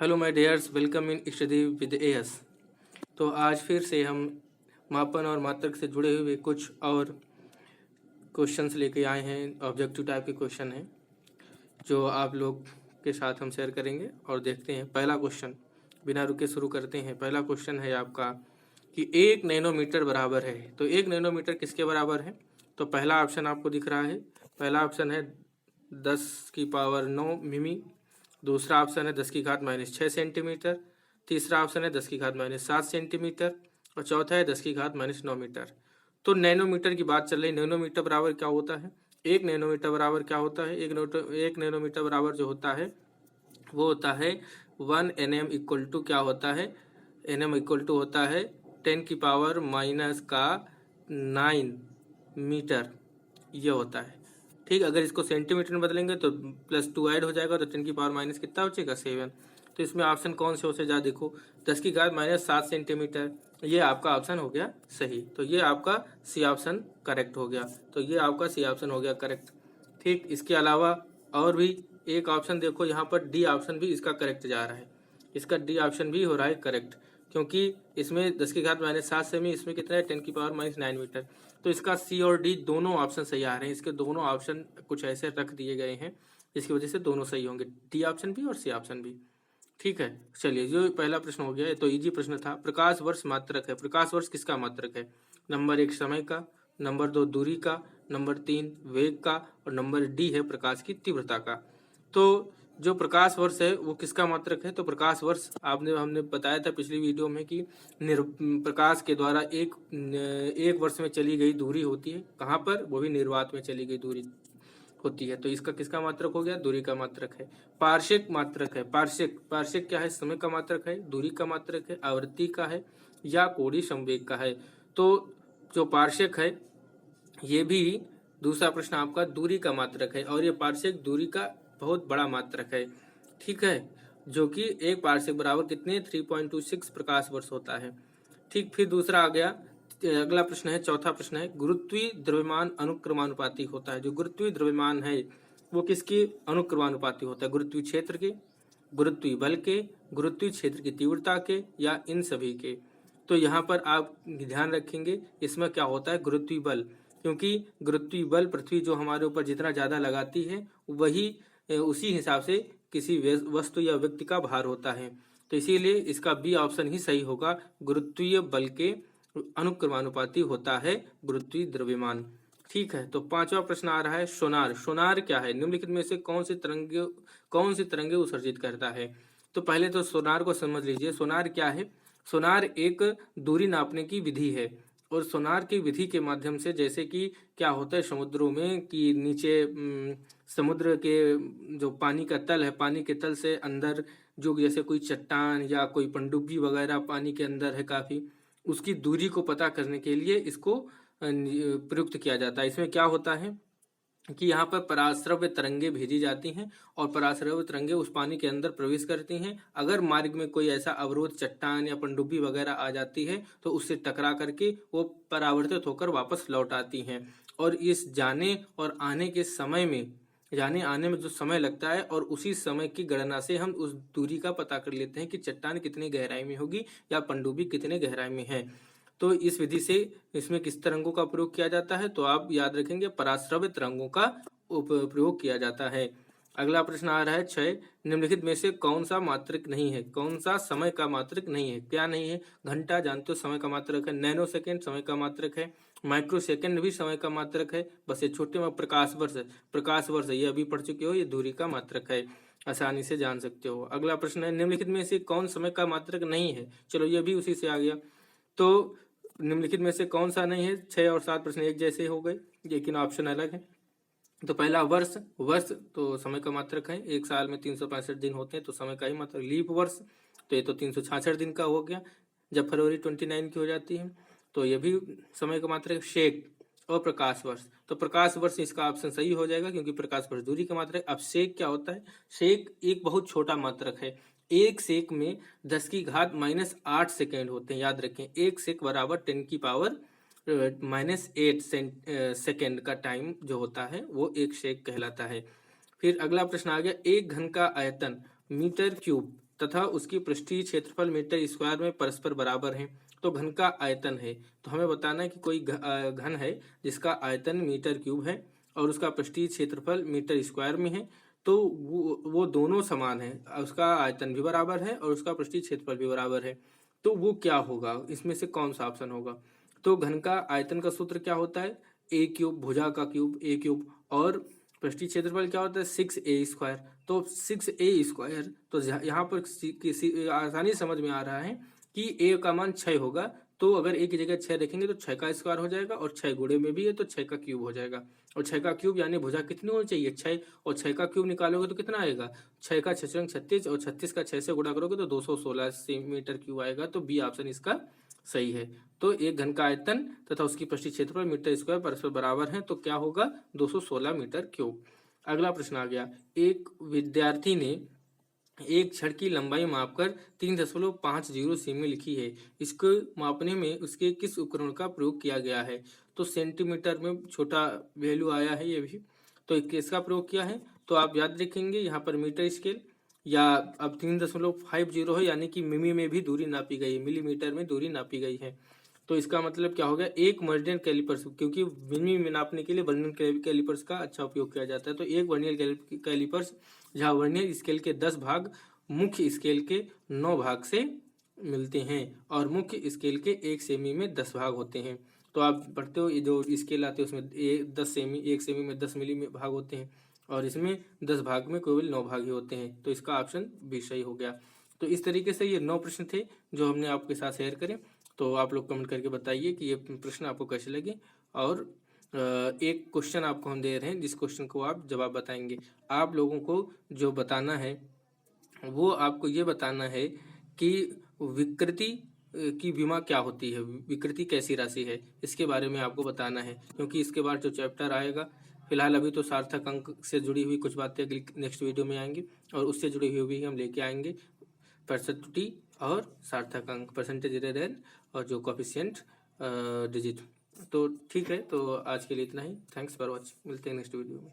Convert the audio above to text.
Hello my dears, welcome in study with as. तो आज फिर से हम मापन और मात्रक से जुड़े हुए कुछ और क्वेश्चंस लेके आए हैं। ऑब्जेक्टिव टाइप के क्वेश्चन हैं जो आप लोग के साथ हम शेयर करेंगे और देखते हैं। पहला क्वेश्चन बिना रुके शुरू करते हैं। पहला क्वेश्चन है आपका कि 1 नैनोमीटर बराबर है। तो 1 नैनोमीटर किसके बराबर है? तो पहला ऑप्शन आपको दिख रहा है। पहला ऑप्शन है 10⁻⁹ मिमी। दूसरा ऑप्शन है 10⁻⁻6 सेंटीमीटर। तीसरा ऑप्शन है 10⁻⁻7 सेंटीमीटर और चौथा है 10⁻⁹ मीटर। तो नैनोमीटर की बात चल रही। नैनोमीटर बराबर क्या होता है? 1 नैनोमीटर बराबर क्या होता है? एक नैनोमीटर बराबर जो होता है वो होता है 1 nm इक्वल टू क्या होता है? nm इक्वल टू होता है 10⁻⁻9 मीटर। ये होता है। ठीक, अगर इसको सेंटीमीटर में बदलेंगे तो +2 ऐड हो जाएगा तो 10⁻⁻ कितना हो जाएगा? 7। तो इसमें ऑप्शन कौन से हो से जा देखो, 10⁻⁻7 सेंटीमीटर। ये आपका ऑप्शन हो गया सही। तो ये आपका सी ऑप्शन करेक्ट हो गया। तो ये आपका सी ऑप्शन हो गया करेक्ट। ठीक, इसके अलावा और भी एक ऑप्शन देखो, यहाँ पर डी ऑप्शन भी इसका करेक्ट जा रहा है। इसका डी ऑप्शन भी हो रहा है करेक्ट, क्योंकि इसमें 10⁻⁷ से में इसमें कितना है? 10⁻⁹ मीटर। तो इसका सी और डी दोनों ऑप्शन सही आ रहे हैं। इसके दोनों ऑप्शन कुछ ऐसे रख दिए गए हैं जिसकी वजह से दोनों सही होंगे, डी ऑप्शन भी और सी ऑप्शन भी। ठीक है, चलिए जो पहला प्रश्न हो गया तो इजी प्रश्न था। प्रकाश वर्ष मात्रक है। प्रकाश वर्ष किसका मात्रक है? नंबर 1 समय का, नंबर 2 दूरी का, नंबर 3 वेग का और नंबर डी है प्रकाश की तीव्रता का। तो जो प्रकाश वर्ष है वो किसका मात्रक है? तो प्रकाश वर्ष हमने बताया था पिछली वीडियो में कि प्रकाश के द्वारा एक वर्ष में चली गई दूरी होती है। कहाँ पर? वो भी निर्वात में चली गई दूरी होती है। तो इसका किसका मात्रक हो गया? दूरी का मात्रक है। पार्शिक मात्रक है। पार्शिक क्या है? समय का मात्रक है, दूरी का मात्रक है, आवृत्ति का है या कोणीय संवेग का है। तो जो पार्शिक है ये भी दूसरा प्रश्न आपका दूरी का मात्रक है और ये पार्शिक दूरी का बहुत बड़ा मात्रक है। ठीक है, जो कि एक पार्शिक बराबर कितने? 3.26 प्रकाश वर्ष होता है। ठीक, फिर दूसरा आ गया। अगला प्रश्न है, चौथा प्रश्न है, गुरुत्वीय द्रव्यमान अनुक्रमानुपाती होता है। जो गुरुत्वीय द्रव्यमान है वो किसकी अनुक्रमानुपाती होता है? गुरुत्वीय क्षेत्र के, गुरुत्वीय बल के, गुरुत्वीय क्षेत्र की तीव्रता के या इन सभी के? तो यहाँ पर आप ध्यान रखेंगे इसमें क्या होता है? गुरुत्वीय बल, क्योंकि गुरुत्वीय बल पृथ्वी जो हमारे ऊपर जितना ज्यादा लगाती है वही उसी हिसाब से किसी वस्तु या व्यक्ति का भार होता है। तो इसीलिए इसका बी ऑप्शन ही सही होगा। गुरुत्वीय बल के अनुक्रमानुपाती होता है गुरुत्वीय द्रव्यमान। ठीक है, तो पांचवा प्रश्न आ रहा है, सोनार। सोनार क्या है? निम्नलिखित में से कौन सी तरंगे उत्सर्जित करता है? तो पहले तो सोनार को समझ लीजिए। सोनार क्या है? सोनार एक दूरी नापने की विधि है और सोनार की विधि के माध्यम से जैसे कि क्या होता है समुद्रों में कि नीचे समुद्र के जो पानी का तल है, पानी के तल से अंदर जो जैसे कोई चट्टान या कोई पनडुब्बी वगैरह पानी के अंदर है काफी, उसकी दूरी को पता करने के लिए इसको प्रयुक्त किया जाता है। इसमें क्या होता है कि यहाँ पर पराश्रव्य तरंगे भेजी जाती हैं और पराश्रव्य तरंगे उस पानी के अंदर प्रवेश करती हैं। अगर मार्ग में कोई ऐसा अवरोध चट्टान या पनडुब्बी वगैरह आ जाती है तो उससे टकरा करके वो परावर्तित होकर वापस लौट आती हैं। और इस जाने आने में जो समय लगता है और उसी समय की गणना से हम उस दूरी का पता कर लेते हैं कि चट्टान कितनी गहराई में होगी या पनडुब्बी कितने गहराई में है। तो इस विधि से इसमें किस तरंगों का प्रयोग किया जाता है? तो आप याद रखेंगे पराश्रव्य तरंगों का प्रयोग किया जाता है। अगला प्रश्न आ रहा है 6, निम्नलिखित में से कौन सा मात्रक नहीं है? कौन सा समय का मात्रक नहीं है? क्या नहीं है? घंटा जानते हो समय का मात्रक है, नैनो सेकेंड समय का मात्रक है, माइक्रो सेकेंड भी समय का मात्रक है, बस ये छोटे में प्रकाश वर्ष है। प्रकाश वर्ष ये अभी पढ़ चुके हो, ये दूरी का मात्रक है, आसानी से जान सकते हो। अगला प्रश्न है, निम्नलिखित में से कौन समय का मात्रक नहीं है? चलो ये भी उसी से आ गया। तो निम्नलिखित में से कौन सा नहीं है? 6 और 7 प्रश्न एक जैसे हो गए लेकिन ऑप्शन अलग है। तो पहला वर्ष तो समय का मात्रक है। एक साल में 365 दिन होते हैं तो समय का ही मात्रक। लीप वर्ष तो ये तो 366 दिन का हो गया जब फरवरी 29 की हो जाती है, तो ये भी समय का मात्रक। शेक और प्रकाश वर्ष, तो प्रकाश वर्ष इसका ऑप्शन सही हो जाएगा क्योंकि प्रकाश वर्ष दूरी का मात्रक। अब शेक क्या होता है? शेक एक बहुत छोटा मात्रक है। एक सेक में 10⁻⁻8 सेकेंड होते हैं, याद रखें। एक सेक बराबर 10⁻⁻8 सेकेंड का टाइम जो होता है वो एक सेक कहलाता है। फिर अगला प्रश्न आ गया, एक घन का आयतन मीटर क्यूब तथा उसकी पृष्ठीय क्षेत्रफल मीटर स्क्वायर में परस्पर बराबर है। तो घन का आयतन है, तो हमें बताना है कि कोई घन है जिसका आयतन मीटर क्यूब है और उसका पृष्ठीय क्षेत्रफल मीटर स्क्वायर में है। तो वो दोनों समान है, उसका आयतन भी बराबर है और उसका पृष्ठीय क्षेत्रफल भी बराबर है। तो वो क्या होगा, इसमें से कौन सा ऑप्शन होगा? तो घन का आयतन का सूत्र क्या होता है? ए क्यूब, भुजा का क्यूब ए क्यूब, और पृष्ठीय क्षेत्रफल क्या होता है? 6a²। तो 6a², तो यहाँ पर किसी आसानी समझ में आ रहा है कि a का मान 6 होगा। तो अगर a की जगह 6 रखेंगे तो 6 का स्क्वायर हो जाएगा, और 6 गुणे में भी है तो 6 का क्यूब हो जाएगा। और 6 का क्यूब यानी भुजा कितनी होनी चाहिए? 6। और 6 का क्यूब निकालोगे तो कितना आएगा? 6 का 6 36, और 36 का 6 से गुणा करोगे तो 216 सेंटीमीटर क्यूब आएगा। तो बी ऑप्शन इसका सही है। तो एक घन का आयतन तथा उसकी पृष्ठीय क्षेत्रफल मीटर स्क्वायर परस्पर बराबर है, तो क्या होगा? 216 मीटर क्यूब। अगला प्रश्न आ गया, एक विद्यार्थी ने एक छड़ की लंबाई मापकर 3.50 सेमी लिखी है। इसको मापने में उसके किस उपकरण का प्रयोग किया गया है? तो सेंटीमीटर में छोटा वैल्यू आया है ये भी, तो किसका प्रयोग किया है? तो आप याद रखेंगे यहाँ पर मीटर स्केल, या अब 3.50 है यानी कि मिमी में भी दूरी नापी गई है, मिलीमीटर में दूरी नापी गई है। तो इसका मतलब क्या हो गया? एक वर्नियर कैलिपर्स, क्योंकि मिमी में नापने के लिए वर्नियर कैलिपर्स का अच्छा उपयोग किया जाता है। तो एक वर्नियर कैलिपर्स जहाँ वर्नियर स्केल के 10 भाग मुख्य स्केल के 9 भाग से मिलते हैं, और मुख्य स्केल के 1 सेमी में 10 भाग होते हैं। तो आप पढ़ते हो ये जो स्केल आते हैं उसमें 10 सेमी, 1 सेमी में 10 मिली में भाग होते हैं, और इसमें 10 भाग में केवल 9 भाग ही होते हैं। तो इसका ऑप्शन भी सही हो गया। तो इस तरीके से ये 9 प्रश्न थे जो हमने आपके साथ शेयर करें। तो आप लोग कमेंट करके बताइए कि ये प्रश्न आपको कैसे लगे। और एक क्वेश्चन आपको हम दे रहे हैं, जिस क्वेश्चन को आप जवाब बताएंगे। आप लोगों को जो बताना है वो आपको ये बताना है कि विकृति की विमा क्या होती है, विकृति कैसी राशि है, इसके बारे में आपको बताना है। क्योंकि इसके बाद जो चैप्टर आएगा, फिलहाल अभी तो सार्थक अंक से जुड़ी हुई कुछ बातें अगली नेक्स्ट वीडियो में आएंगी, और उससे जुड़ी हुई भी हम लेके आएंगे प्रतिशत त्रुटि और सार्थक अंक, परसेंटेज एरर और जो कोफिशिएंट डिजिट। तो ठीक है, तो आज के लिए इतना ही। थैंक्स फॉर वॉचिंग, मिलते हैं नेक्स्ट वीडियो में।